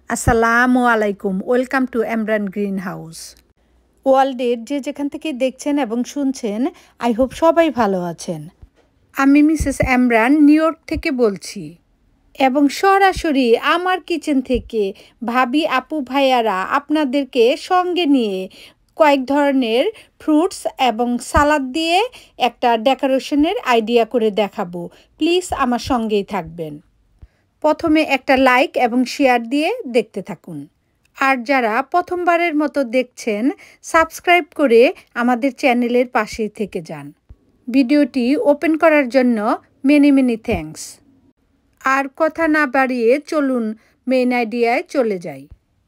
আসসালামু আলাইকুম। Welcome to Emran green house. ওয়ার্ল্ডের যে যেখান থেকে দেখছেন এবং শুনছেন, আই হোপ সবাই ভালো আছেন। আমি মিসেস এমরান নিউ ইয়র্ক থেকে বলছি এবং সরাসরি আমার কিচেন থেকে ভাবি আপু ভাইয়ারা আপনাদেরকে সঙ্গে নিয়ে কয়েক ধরনের ফ্রুটস এবং সালাদ দিয়ে একটা ডেকোরেশনের আইডিয়া করে দেখাবো। প্লিজ আমার সঙ্গেই থাকবেন। প্রথমে একটা লাইক এবং শেয়ার দিয়ে দেখতে থাকুন। আর যারা প্রথমবারের মতো দেখছেন, সাবস্ক্রাইব করে আমাদের চ্যানেলের পাশে থেকে যান। ভিডিওটি ওপেন করার জন্য মেনি মেনি থ্যাঙ্কস। আর কথা না বাড়িয়ে চলুন মেইন আইডিয়ায় চলে যাই।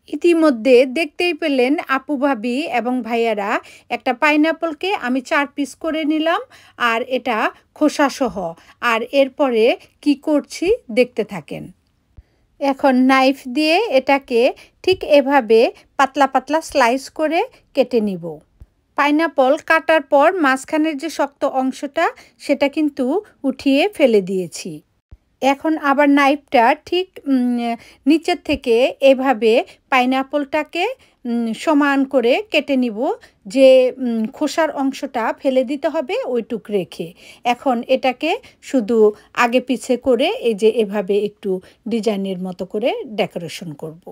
ইতিমধ্যে দেখতেই পেলেন আপু ভাবি এবং ভাইয়ারা একটা পাইনাপলকে আমি 4 পিস করে নিলাম, আর এটা খোসাসহ। আর এরপরে কি করছি দেখতে থাকেন। এখন নাইফ দিয়ে এটাকে ঠিক এভাবে পাতলা পাতলা স্লাইস করে কেটে নিব। পাইনাপল কাটার পর মাঝখানের যে শক্ত অংশটা সেটা কিন্তু উঠিয়ে ফেলে দিয়েছি। এখন আবার নাইফটা ঠিক নিচের থেকে এভাবে পাইনাপলটাকে সমান করে কেটে নিব, যে খোসার অংশটা ফেলে দিতে হবে ওইটুক রেখে। এখন এটাকে শুধু আগে পিছে করে এই যে এভাবে একটু ডিজাইনের মতো করে ডেকোরেশন করব।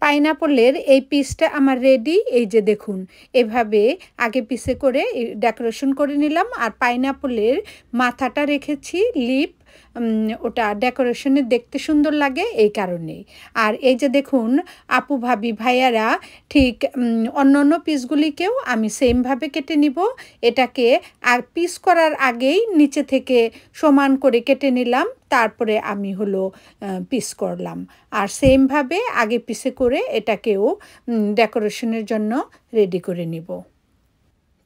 পাইনাপলের এই পিসটা আমার রেডি। এই যে দেখুন, এভাবে আগে পিছে করে ডেকোরেশন করে নিলাম। আর পাইনাপলের মাথাটা রেখেছি লিপ, ওটা ডেকোরেশনে দেখতে সুন্দর লাগে এই কারণেই। আর এই যে দেখুন, আপু ভাবি ভাইয়ারা ঠিক অন্য অন্য পিসগুলিকেও আমি সেমভাবে কেটে নিব। এটাকে আর পিস করার আগেই নিচে থেকে সমান করে কেটে নিলাম, তারপরে আমি পিস করলাম। আর সেমভাবে আগে পিসে করে এটাকেও ডেকোরেশনের জন্য রেডি করে নিব।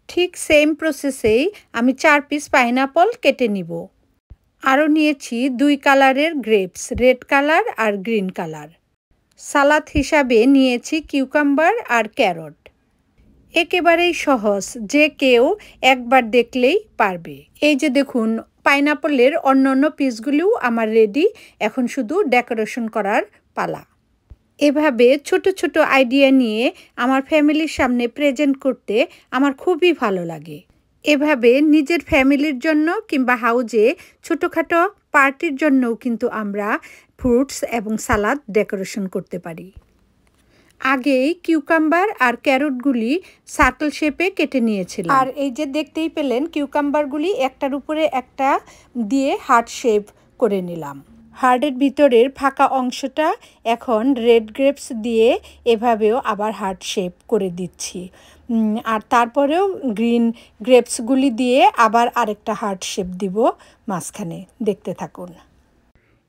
ঠিক সেম প্রসেসেই আমি 4 পিস পাইনাপল কেটে নিব। আরও নিয়েছি 2 কালারের গ্রেপস, রেড কালার আর গ্রিন কালার। সালাদ হিসাবে নিয়েছি কিউকাম্বার আর ক্যারট। একেবারেই সহজ, যে কেউ একবার দেখলেই পারবে। এই যে দেখুন, পাইনাপলের অন্য অন্য পিসগুলিও আমার রেডি। এখন শুধু ডেকোরেশন করার পালা। এভাবে ছোট ছোট আইডিয়া নিয়ে আমার ফ্যামিলির সামনে প্রেজেন্ট করতে আমার খুবই ভালো লাগে। এভাবে নিজের ফ্যামিলির জন্য কিংবা হাউজে ছোটোখাটো পার্টির জন্যও কিন্তু আমরা ফ্রুটস এবং সালাদ ডেকোরেশন করতে পারি। আগেই কিউকাম্বার আর ক্যারটগুলি সার্কেল শেপে কেটে নিয়েছিলাম। আর এই যে দেখতেই পেলেন, কিউকাম্বারগুলি একটার উপরে একটা দিয়ে হার্ট শেপ করে নিলাম। হার্টের ভিতরের ফাঁকা অংশটা এখন রেড গ্রেপস দিয়ে এভাবেও আবার হার্ট শেপ করে দিচ্ছি। আর তারপরেও গ্রিন গ্রেপসগুলি দিয়ে আবার আরেকটা হার্ট শেপ দিব মাঝখানে। দেখতে থাকুন।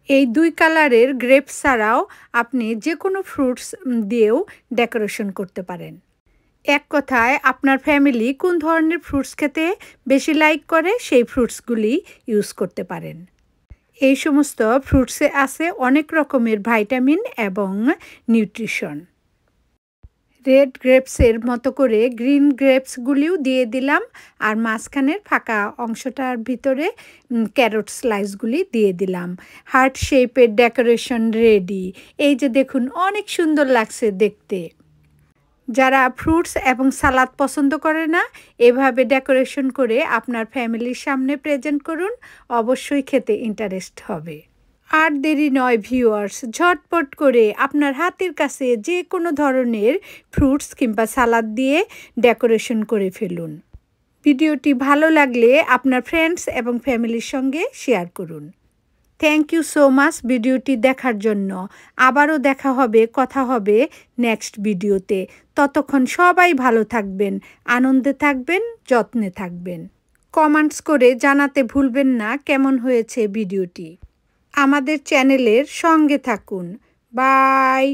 এই 2 কালারের গ্রেপস ছাড়াও আপনি যে কোনো ফ্রুটস দিয়েও ডেকোরেশন করতে পারেন। এক কথায়, আপনার ফ্যামিলি কোন ধরনের ফ্রুটস খেতে বেশি লাইক করে সেই ফ্রুটসগুলি ইউজ করতে পারেন। এই সমস্ত ফ্রুটসে আছে অনেক রকমের ভিটামিন এবং নিউট্রিশন। রেড গ্রেপসের মতো করে গ্রিন গ্রেপসগুলিও দিয়ে দিলাম, আর মাঝখানের ফাঁকা অংশটার ভিতরে ক্যারট স্লাইসগুলি দিয়ে দিলাম। হার্ট শেপের ডেকোরেশন রেডি। এই যে দেখুন, অনেক সুন্দর লাগছে দেখতে। যারা ফ্রুটস এবং সালাদ পছন্দ করে না, এভাবে ডেকোরেশন করে আপনার ফ্যামিলির সামনে প্রেজেন্ট করুন, অবশ্যই খেতে ইন্টারেস্ট হবে। আর দেরি নয় ভিউয়ার্স, ঝটপট করে আপনার হাতের কাছে যে কোনো ধরনের ফ্রুটস কিংবা সালাদ দিয়ে ডেকোরেশন করে ফেলুন। ভিডিওটি ভালো লাগলে আপনার ফ্রেন্ডস এবং ফ্যামিলির সঙ্গে শেয়ার করুন। থ্যাংক ইউ সো মাচ ভিডিওটি দেখার জন্য। আবারও দেখা হবে, কথা হবে নেক্সট ভিডিওতে। ততক্ষণ সবাই ভালো থাকবেন, আনন্দে থাকবেন, যত্নে থাকবেন। কমেন্টস করে জানাতে ভুলবেন না কেমন হয়েছে ভিডিওটি। আমাদের চ্যানেলের সঙ্গে থাকুন। বাই।